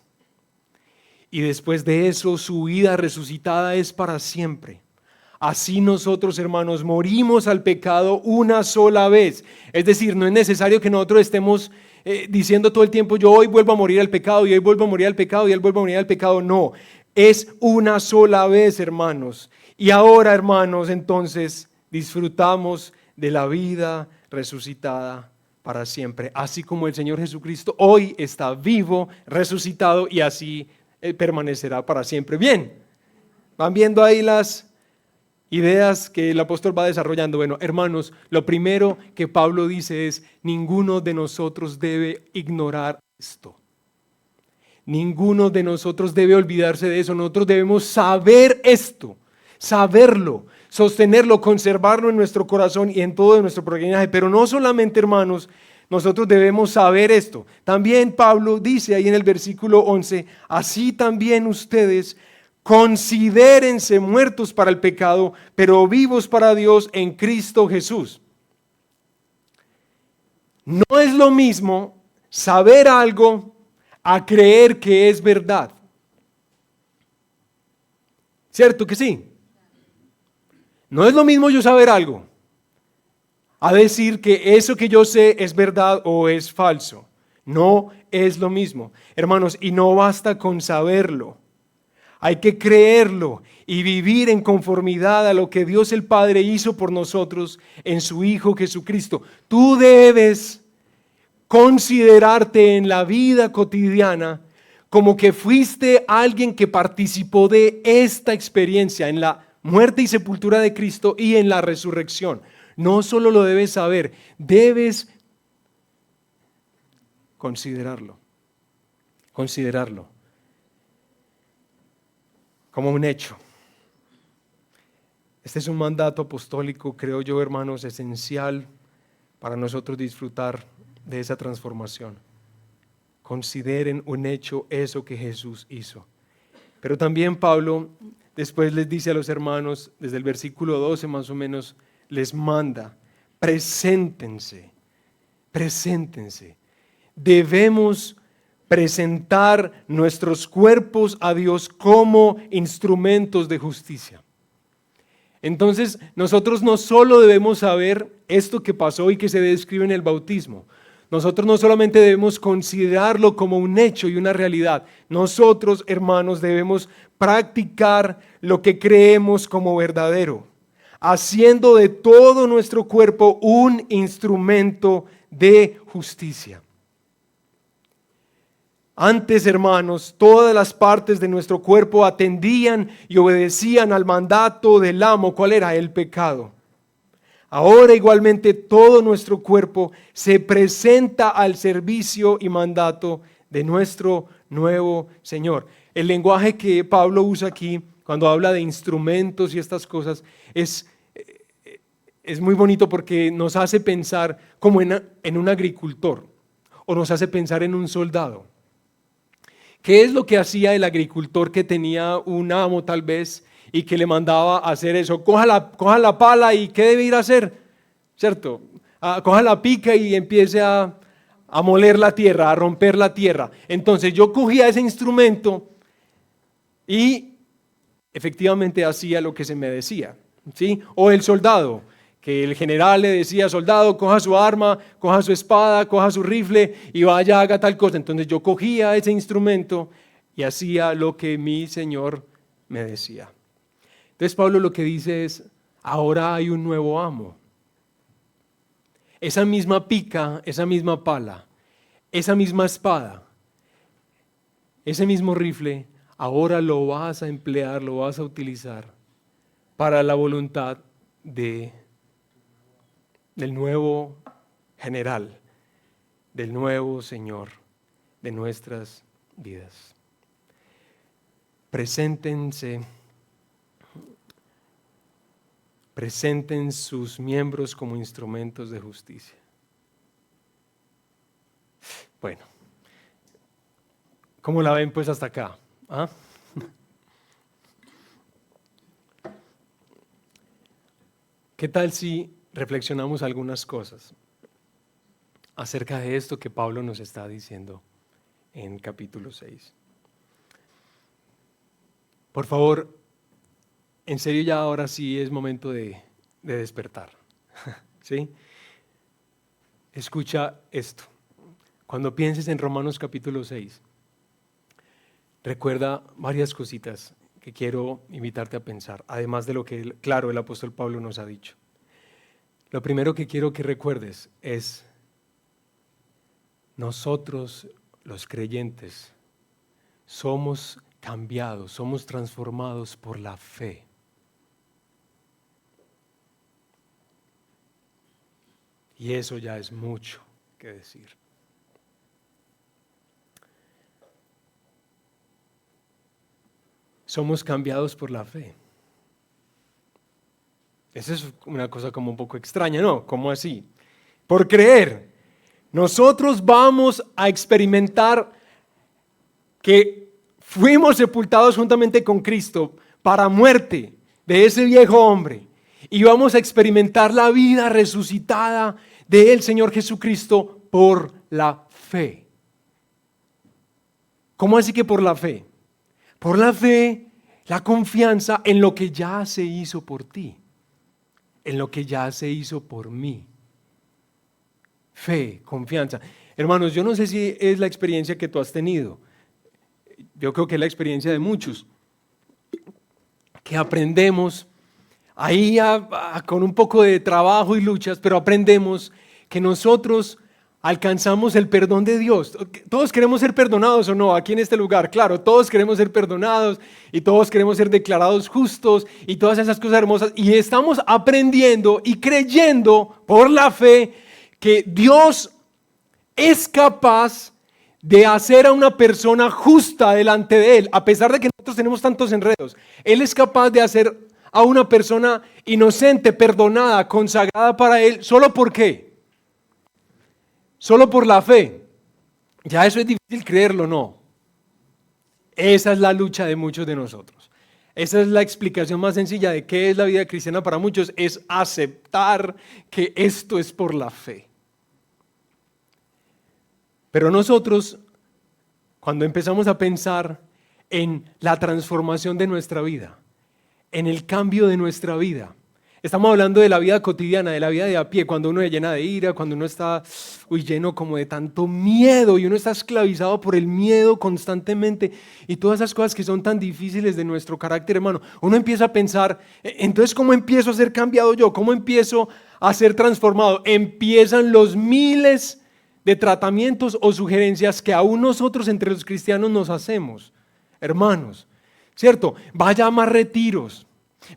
y después de eso su vida resucitada es para siempre, así nosotros, hermanos, morimos al pecado una sola vez. Es decir, no es necesario que nosotros estemos diciendo todo el tiempo, yo hoy vuelvo a morir al pecado, y hoy vuelvo a morir al pecado, y hoy vuelvo a morir al pecado. No, es una sola vez, hermanos. Y ahora, hermanos, entonces disfrutamos de la vida resucitada para siempre, así como el Señor Jesucristo hoy está vivo, resucitado, y así permanecerá para siempre. Bien, van viendo ahí las ideas que el apóstol va desarrollando. Bueno, hermanos, lo primero que Pablo dice es: ninguno de nosotros debe ignorar esto. Ninguno de nosotros debe olvidarse de eso. Nosotros debemos saber esto, saberlo, sostenerlo, conservarlo en nuestro corazón y en todo nuestro peregrinaje. Pero no solamente, hermanos, nosotros debemos saber esto. También Pablo dice ahí en el versículo 11, así también ustedes considérense muertos para el pecado, pero vivos para Dios en Cristo Jesús. No es lo mismo saber algo a creer que es verdad. ¿Cierto que sí? No es lo mismo yo saber algo a decir que eso que yo sé es verdad o es falso. No es lo mismo, hermanos, y no basta con saberlo. Hay que creerlo y vivir en conformidad a lo que Dios el Padre hizo por nosotros en su Hijo Jesucristo. Tú debes considerarte en la vida cotidiana como que fuiste alguien que participó de esta experiencia en la muerte y sepultura de Cristo y en la resurrección. No solo lo debes saber, debes considerarlo como un hecho. Este es un mandato apostólico, creo yo, hermanos, esencial para nosotros disfrutar de esa transformación. Consideren un hecho eso que Jesús hizo. Pero también Pablo después les dice a los hermanos, desde el versículo 12 más o menos, les manda: preséntense. Debemos presentar nuestros cuerpos a Dios como instrumentos de justicia. Entonces, nosotros no solo debemos saber esto que pasó y que se describe en el bautismo. Nosotros no solamente debemos considerarlo como un hecho y una realidad. Nosotros, hermanos, debemos practicar lo que creemos como verdadero, haciendo de todo nuestro cuerpo un instrumento de justicia. Antes, hermanos, todas las partes de nuestro cuerpo atendían y obedecían al mandato del amo. ¿Cuál era? El pecado. Ahora igualmente todo nuestro cuerpo se presenta al servicio y mandato de nuestro nuevo Señor. El lenguaje que Pablo usa aquí cuando habla de instrumentos y estas cosas es muy bonito porque nos hace pensar como en un agricultor o nos hace pensar en un soldado. ¿Qué es lo que hacía el agricultor que tenía un amo tal vez y que le mandaba a hacer eso? Coja la pala y ¿qué debe ir a hacer? ¿Cierto? Coja la pica y empiece a moler la tierra, a romper la tierra. Entonces yo cogía ese instrumento y efectivamente hacía lo que se me decía, ¿sí? O el soldado, que el general le decía: soldado, coja su arma, coja su espada, coja su rifle y vaya, haga tal cosa. Entonces yo cogía ese instrumento y hacía lo que mi Señor me decía. Entonces Pablo lo que dice es: ahora hay un nuevo amo. Esa misma pica, esa misma pala, esa misma espada, ese mismo rifle, ahora lo vas a emplear, lo vas a utilizar para la voluntad del nuevo general, del nuevo Señor de nuestras vidas. Preséntense presenten sus miembros como instrumentos de justicia. Bueno, ¿cómo la ven pues hasta acá? ¿Ah? ¿Qué tal si reflexionamos algunas cosas acerca de esto que Pablo nos está diciendo en capítulo 6? Por favor, en serio ya ahora sí es momento de despertar. ¿Sí? Escucha esto. Cuando pienses en Romanos capítulo 6, recuerda varias cositas que quiero invitarte a pensar, además de lo que, claro, el apóstol Pablo nos ha dicho. Lo primero que quiero que recuerdes es: nosotros, los creyentes, somos cambiados, somos transformados por la fe. Y eso ya es mucho que decir. Somos cambiados por la fe. Esa es una cosa como un poco extraña, ¿no? ¿Cómo así? Por creer, nosotros vamos a experimentar que fuimos sepultados juntamente con Cristo para muerte de ese viejo hombre, y vamos a experimentar la vida resucitada del Señor Jesucristo por la fe. ¿Cómo así que por la fe? Por la fe, la confianza en lo que ya se hizo por ti, en lo que ya se hizo por mí. Fe, confianza. Hermanos, yo no sé si es la experiencia que tú has tenido. Yo creo que es la experiencia de muchos, que aprendemos ahí con un poco de trabajo y luchas, pero aprendemos que nosotros alcanzamos el perdón de Dios. Todos queremos ser perdonados, ¿o no? Aquí en este lugar, claro, todos queremos ser perdonados y todos queremos ser declarados justos y todas esas cosas hermosas, y estamos aprendiendo y creyendo por la fe que Dios es capaz de hacer a una persona justa delante de Él, a pesar de que nosotros tenemos tantos enredos. Él es capaz de hacer a una persona inocente, perdonada, consagrada para Él. ¿Solo por qué? Solo por la fe. Ya eso es difícil creerlo, ¿no? Esa es la lucha de muchos de nosotros. Esa es la explicación más sencilla de qué es la vida cristiana para muchos, es aceptar que esto es por la fe. Pero nosotros, cuando empezamos a pensar en la transformación de nuestra vida, en el cambio de nuestra vida, estamos hablando de la vida cotidiana, de la vida de a pie, cuando uno se llena de ira, cuando uno está lleno como de tanto miedo y uno está esclavizado por el miedo constantemente y todas esas cosas que son tan difíciles de nuestro carácter, hermano. Uno empieza a pensar, entonces, ¿cómo empiezo a ser cambiado yo? ¿Cómo empiezo a ser transformado? Empiezan los miles de tratamientos o sugerencias que aún nosotros entre los cristianos nos hacemos, hermanos, ¿cierto? Vaya a más retiros,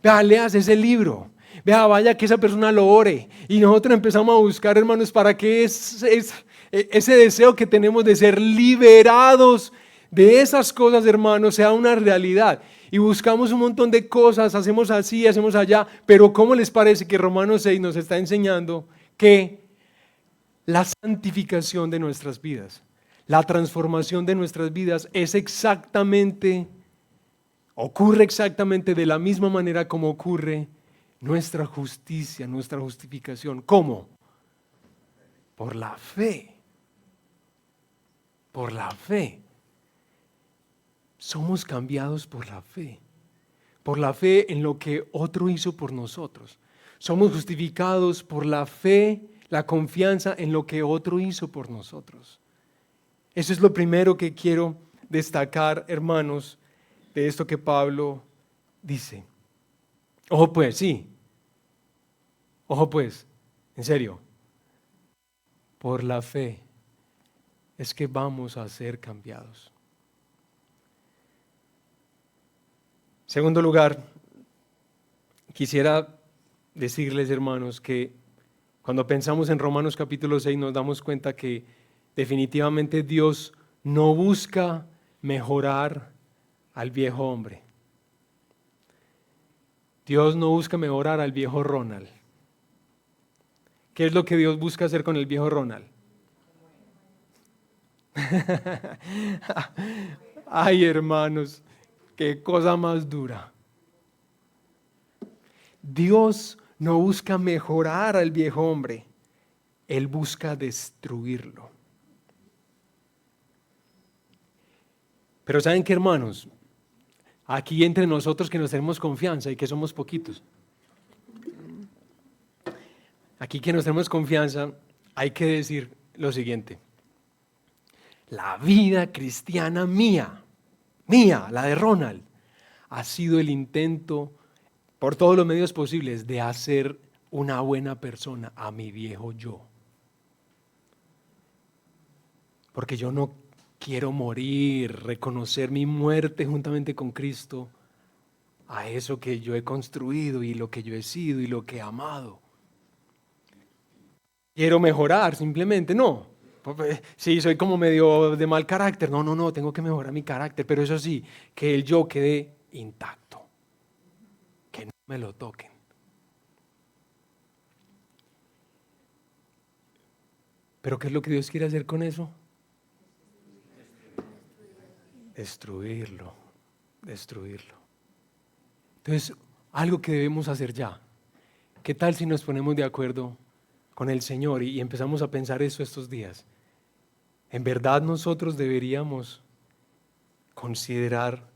vea, leas ese libro, vea, vaya que esa persona lo ore, y nosotros empezamos a buscar, hermanos, para que ese deseo que tenemos de ser liberados de esas cosas, hermanos, sea una realidad, y buscamos un montón de cosas, hacemos así, hacemos allá, pero ¿cómo les parece que Romanos 6 nos está enseñando que la santificación de nuestras vidas, la transformación de nuestras vidas ocurre exactamente de la misma manera como ocurre nuestra justicia, nuestra justificación? ¿Cómo? Por la fe. Por la fe. Somos cambiados por la fe. Por la fe en lo que otro hizo por nosotros. Somos justificados por la fe, la confianza en lo que otro hizo por nosotros. Eso es lo primero que quiero destacar, hermanos, de esto que Pablo dice. Ojo pues, sí. Ojo pues, en serio. Por la fe es que vamos a ser cambiados. Segundo lugar, quisiera decirles, hermanos, que cuando pensamos en Romanos capítulo 6 nos damos cuenta que definitivamente Dios no busca mejorar al viejo hombre. Dios no busca mejorar al viejo Ronald. ¿Qué es lo que Dios busca hacer con el viejo Ronald? Ay, hermanos, qué cosa más dura. Dios no busca mejorar al viejo hombre, Él busca destruirlo. Pero ¿saben qué, hermanos? Aquí entre nosotros que nos tenemos confianza y que somos poquitos, aquí que nos tenemos confianza, hay que decir lo siguiente: la vida cristiana mía, la de Ronald, ha sido el intento por todos los medios posibles de hacer una buena persona a mi viejo yo. Porque yo no quiero morir, reconocer mi muerte juntamente con Cristo a eso que yo he construido y lo que yo he sido y lo que he amado. Quiero mejorar, simplemente, no. Sí, soy como medio de mal carácter. No, tengo que mejorar mi carácter, pero eso sí, que el yo quede intacto, que no me lo toquen. ¿Pero qué es lo que Dios quiere hacer con eso? Destruirlo. Entonces, algo que debemos hacer ya. ¿Qué tal si nos ponemos de acuerdo con el Señor y empezamos a pensar eso estos días? En verdad nosotros deberíamos considerar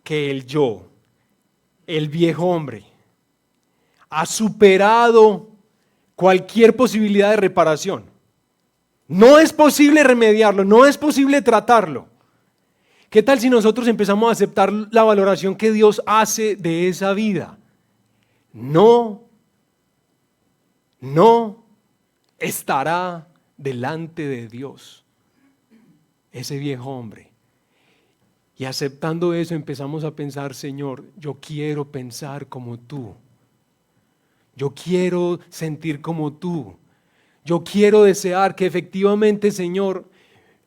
que el yo, el viejo hombre, ha superado cualquier posibilidad de reparación. No es posible remediarlo, no es posible tratarlo. ¿Qué tal si nosotros empezamos a aceptar la valoración que Dios hace de esa vida? No estará delante de Dios ese viejo hombre. Y aceptando eso empezamos a pensar: Señor, yo quiero pensar como tú. Yo quiero sentir como tú. Yo quiero desear que efectivamente, Señor,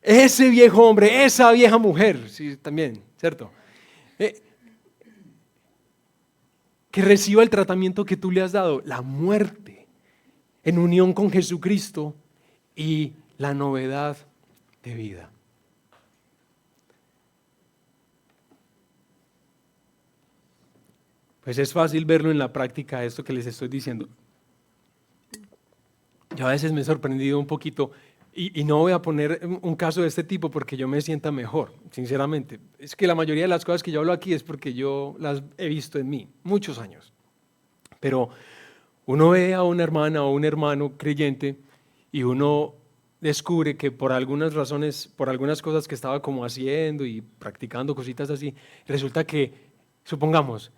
ese viejo hombre, esa vieja mujer, sí, también, ¿cierto? Que reciba el tratamiento que tú le has dado, la muerte, en unión con Jesucristo y la novedad de vida. Pues es fácil verlo en la práctica, esto que les estoy diciendo. Yo a veces me he sorprendido un poquito. Y no voy a poner un caso de este tipo porque yo me sienta mejor, sinceramente. Es que la mayoría de las cosas que yo hablo aquí es porque yo las he visto en mí, muchos años. Pero uno ve a una hermana o un hermano creyente y uno descubre que por algunas razones, por algunas cosas que estaba como haciendo y practicando cositas así, resulta que, supongamos,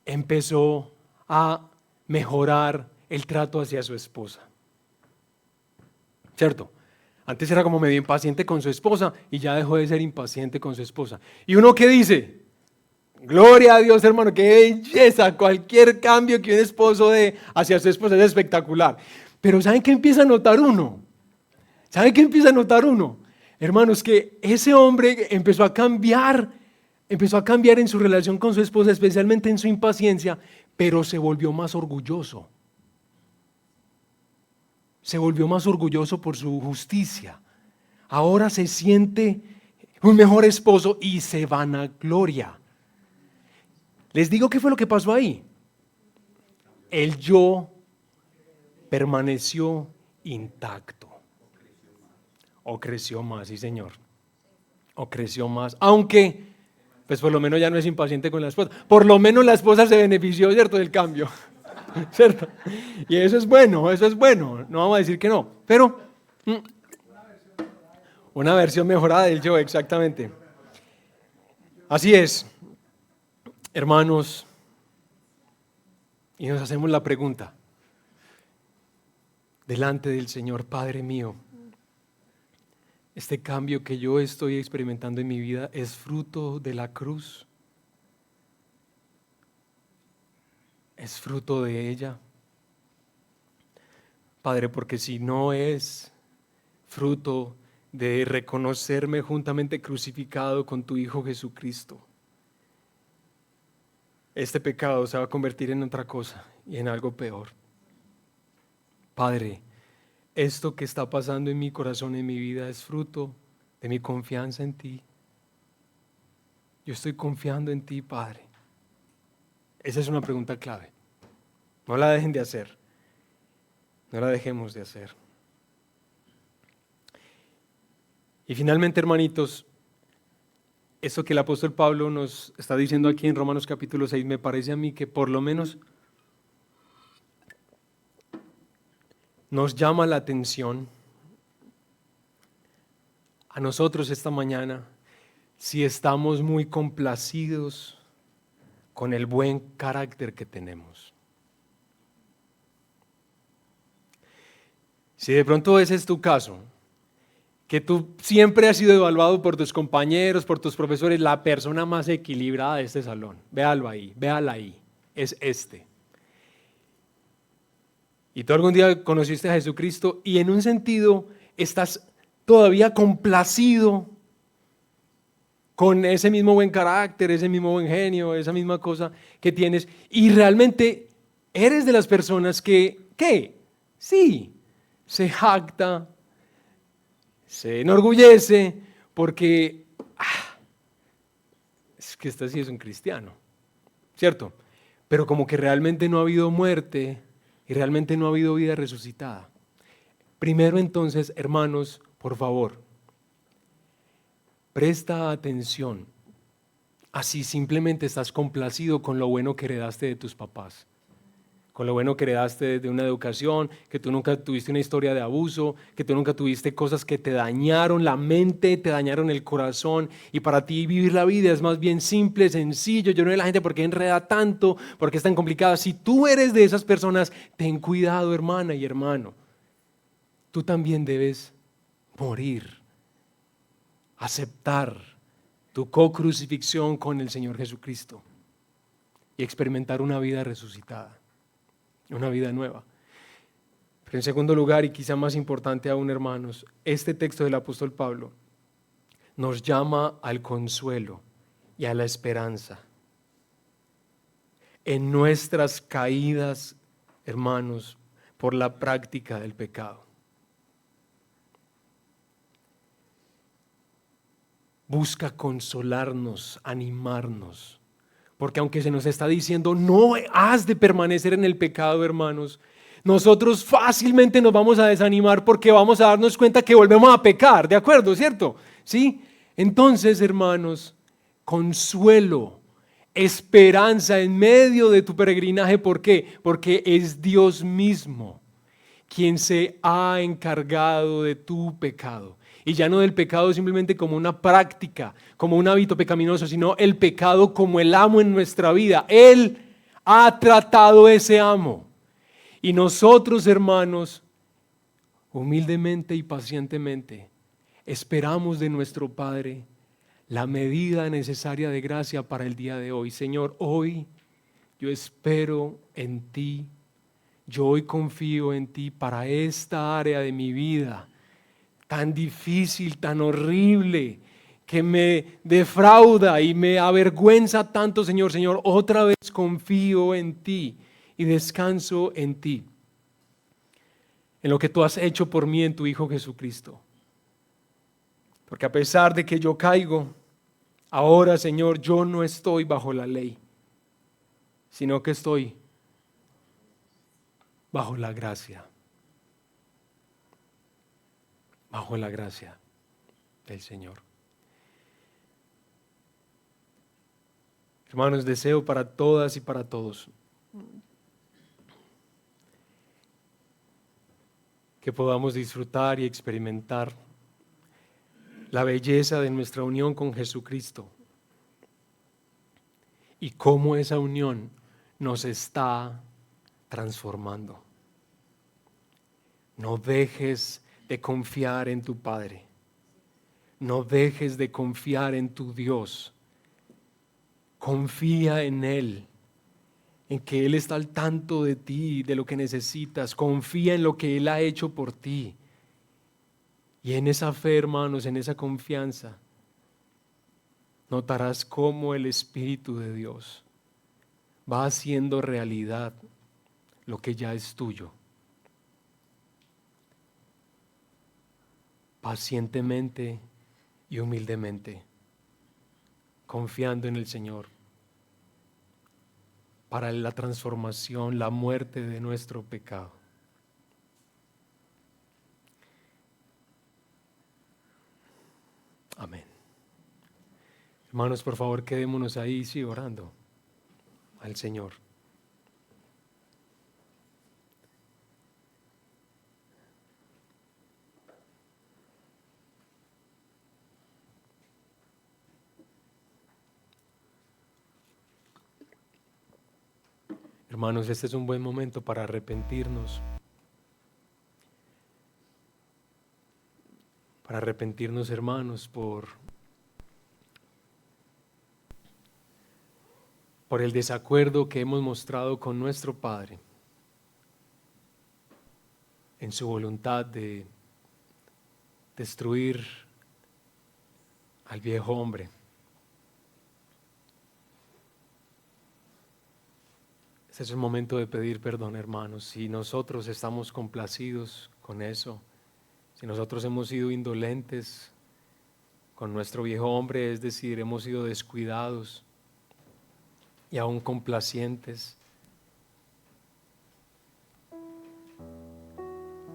empezó a mejorar el trato hacia su esposa. ¿Cierto? Antes era como medio impaciente con su esposa y ya dejó de ser impaciente con su esposa. ¿Y uno qué dice? Gloria a Dios, hermano, qué belleza. Cualquier cambio que un esposo dé hacia su esposa es espectacular. Pero ¿saben qué empieza a notar uno? Hermanos, que ese hombre empezó a cambiar en su relación con su esposa, especialmente en su impaciencia, pero se volvió más orgulloso. Se volvió más orgulloso por su justicia. Ahora se siente un mejor esposo y se vanagloria. Les digo qué fue lo que pasó ahí. El yo permaneció intacto. O creció más, sí señor. O creció más. Aunque, pues por lo menos ya no es impaciente con la esposa. Por lo menos la esposa se benefició, ¿cierto?, del cambio. ¿Cierto? Y eso es bueno, no vamos a decir que no, pero una versión mejorada del yo, exactamente. Así es, hermanos, y nos hacemos la pregunta delante del Señor: Padre mío, este cambio que yo estoy experimentando en mi vida es fruto de la cruz. ¿Es fruto de ella? Padre, porque si no es fruto de reconocerme juntamente crucificado con tu Hijo Jesucristo, este pecado se va a convertir en otra cosa y en algo peor. Padre, esto que está pasando en mi corazón, en mi vida, es fruto de mi confianza en ti. Yo estoy confiando en ti, Padre. Esa es una pregunta clave. No la dejen de hacer. No la dejemos de hacer. Y finalmente, hermanitos, esto que el apóstol Pablo nos está diciendo aquí en Romanos capítulo 6, me parece a mí que por lo menos nos llama la atención a nosotros esta mañana si estamos muy complacidos con el buen carácter que tenemos. Si de pronto ese es tu caso, que tú siempre has sido evaluado por tus compañeros, por tus profesores, la persona más equilibrada de este salón, véalo ahí, véala ahí, es este. Y tú algún día conociste a Jesucristo y en un sentido estás todavía complacido con ese mismo buen carácter, ese mismo buen genio, esa misma cosa que tienes, y realmente eres de las personas que, ¿qué? Sí, se jacta, se enorgullece porque es que este sí es un cristiano, ¿cierto? Pero como que realmente no ha habido muerte y realmente no ha habido vida resucitada. Primero entonces, hermanos, por favor, presta atención a si simplemente estás complacido con lo bueno que heredaste de tus papás, con lo bueno que heredaste de una educación, que tú nunca tuviste una historia de abuso, que tú nunca tuviste cosas que te dañaron la mente, te dañaron el corazón, y para ti vivir la vida es más bien simple, sencillo. Yo no sé la gente por qué enreda tanto, por qué es tan complicada. Si tú eres de esas personas, ten cuidado, hermana y hermano. Tú también debes morir, aceptar tu co-crucifixión con el Señor Jesucristo y experimentar una vida resucitada, una vida nueva. Pero en segundo lugar, y quizá más importante aún, hermanos, este texto del apóstol Pablo nos llama al consuelo y a la esperanza. En nuestras caídas, hermanos, por la práctica del pecado. Busca consolarnos, animarnos, porque aunque se nos está diciendo no has de permanecer en el pecado, hermanos, nosotros fácilmente nos vamos a desanimar porque vamos a darnos cuenta que volvemos a pecar, ¿de acuerdo? ¿Cierto? ¿Sí? Entonces, hermanos, consuelo, esperanza en medio de tu peregrinaje. ¿Por qué? Porque es Dios mismo quien se ha encargado de tu pecado. Y ya no del pecado simplemente como una práctica, como un hábito pecaminoso, sino el pecado como el amo en nuestra vida. Él ha tratado ese amo. Y nosotros, hermanos, humildemente y pacientemente, esperamos de nuestro Padre la medida necesaria de gracia para el día de hoy. Señor, hoy yo espero en ti. Yo hoy confío en ti para esta área de mi vida tan difícil, tan horrible, que me defrauda y me avergüenza tanto, Señor. Señor, otra vez confío en ti y descanso en ti, en lo que tú has hecho por mí en tu Hijo Jesucristo. Porque a pesar de que yo caigo, ahora, Señor, yo no estoy bajo la ley, sino que estoy bajo la gracia. Bajo la gracia del Señor. Hermanos, deseo para todas y para todos que podamos disfrutar y experimentar la belleza de nuestra unión con Jesucristo y cómo esa unión nos está transformando. No dejes de confiar en tu Padre. No dejes de confiar en tu Dios. Confía en Él, en que Él está al tanto de ti, de lo que necesitas. Confía en lo que Él ha hecho por ti. Y en esa fe, hermanos, en esa confianza, notarás cómo el Espíritu de Dios va haciendo realidad lo que ya es tuyo. Pacientemente y humildemente, confiando en el Señor para la transformación, la muerte de nuestro pecado. Amén. Hermanos, por favor, quedémonos ahí, sí, orando al Señor. Hermanos, este es un buen momento para arrepentirnos. Para arrepentirnos, hermanos, por el desacuerdo que hemos mostrado con nuestro Padre en su voluntad de destruir al viejo hombre. Este es el momento de pedir perdón, hermanos. Si nosotros estamos complacidos con eso, si nosotros hemos sido indolentes con nuestro viejo hombre, es decir, hemos sido descuidados y aún complacientes,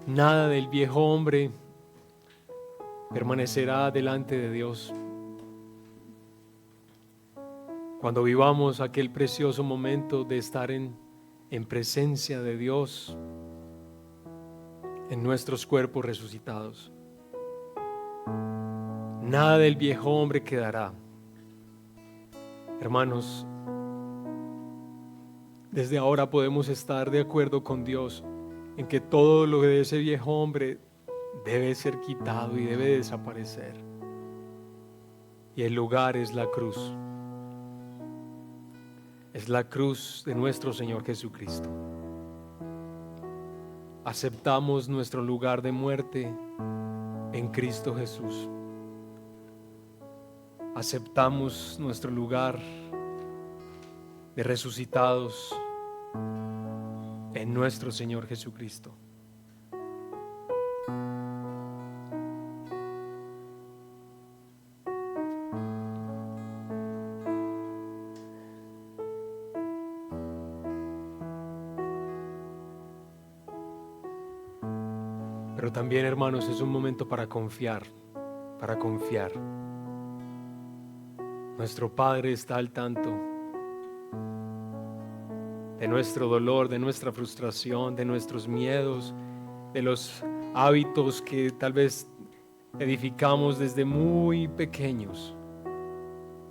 nada del viejo hombre permanecerá delante de Dios. Cuando vivamos aquel precioso momento de estar en presencia de Dios, en nuestros cuerpos resucitados, nada del viejo hombre quedará. Hermanos, desde ahora podemos estar de acuerdo con Dios en que todo lo de ese viejo hombre debe ser quitado y debe desaparecer. Y el lugar es la cruz. Es la cruz de nuestro Señor Jesucristo. Aceptamos nuestro lugar de muerte en Cristo Jesús. Aceptamos nuestro lugar de resucitados en nuestro Señor Jesucristo. Pero también, hermanos, es un momento para confiar, para confiar. Nuestro Padre está al tanto de nuestro dolor, de nuestra frustración, de nuestros miedos, de los hábitos que tal vez edificamos desde muy pequeños,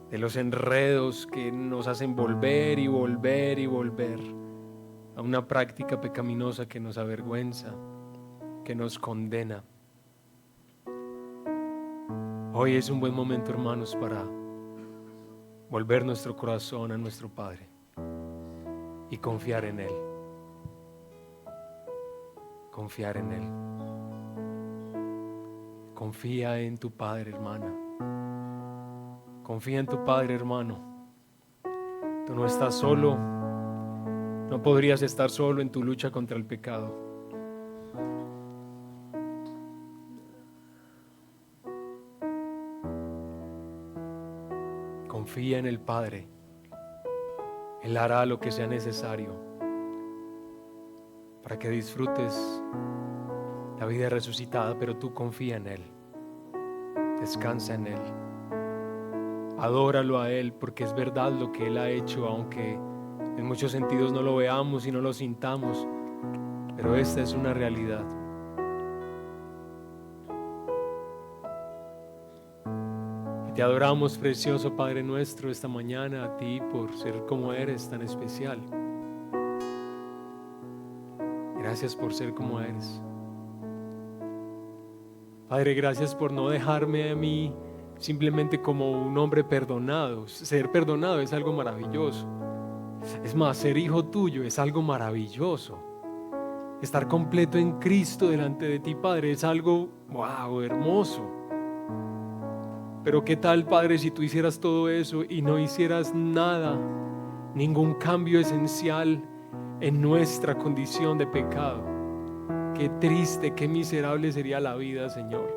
de los enredos que nos hacen volver y volver y volver a una práctica pecaminosa que nos avergüenza, que nos condena. Hoy es un buen momento, hermanos, para volver nuestro corazón a nuestro Padre y confiar en Él. Confiar en Él. Confía en tu Padre, hermana. Confía en tu Padre, hermano. Tú no estás solo. No podrías estar solo en tu lucha contra el pecado. Confía en el Padre. Él hará lo que sea necesario para que disfrutes la vida resucitada, pero tú confía en Él. Descansa en Él. Adóralo a Él, porque es verdad lo que Él ha hecho, aunque en muchos sentidos no lo veamos y no lo sintamos, pero esta es una realidad. Te adoramos, precioso Padre nuestro, esta mañana, a ti por ser como eres, tan especial. Gracias por ser como eres. Padre, gracias por no dejarme a mí simplemente como un hombre perdonado. Ser perdonado es algo maravilloso. Es más, ser hijo tuyo es algo maravilloso. Estar completo en Cristo delante de ti, Padre, es algo, wow, hermoso. Pero qué tal, Padre, si tú hicieras todo eso y no hicieras nada ningún cambio esencial en nuestra condición de pecado. Qué triste, qué miserable sería la vida, Señor,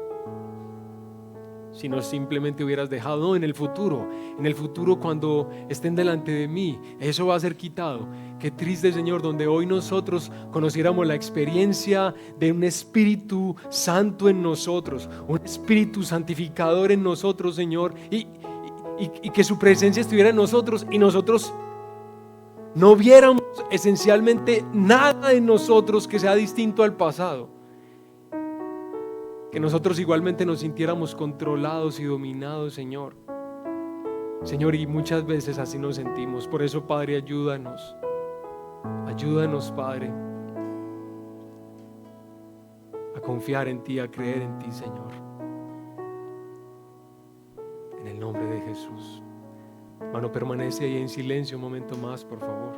si no simplemente hubieras dejado. No, en el futuro cuando estén delante de mí, eso va a ser quitado. Qué triste, Señor, donde hoy nosotros conociéramos la experiencia de un Espíritu Santo en nosotros, un Espíritu santificador en nosotros, Señor, y que su presencia estuviera en nosotros y nosotros no viéramos esencialmente nada en nosotros que sea distinto al pasado. Que nosotros igualmente nos sintiéramos controlados y dominados, Señor. Señor, y muchas veces así nos sentimos. Por eso, Padre, ayúdanos. Ayúdanos, Padre, a confiar en ti, a creer en ti, Señor. En el nombre de Jesús. Hermano, permanece ahí en silencio un momento más, por favor.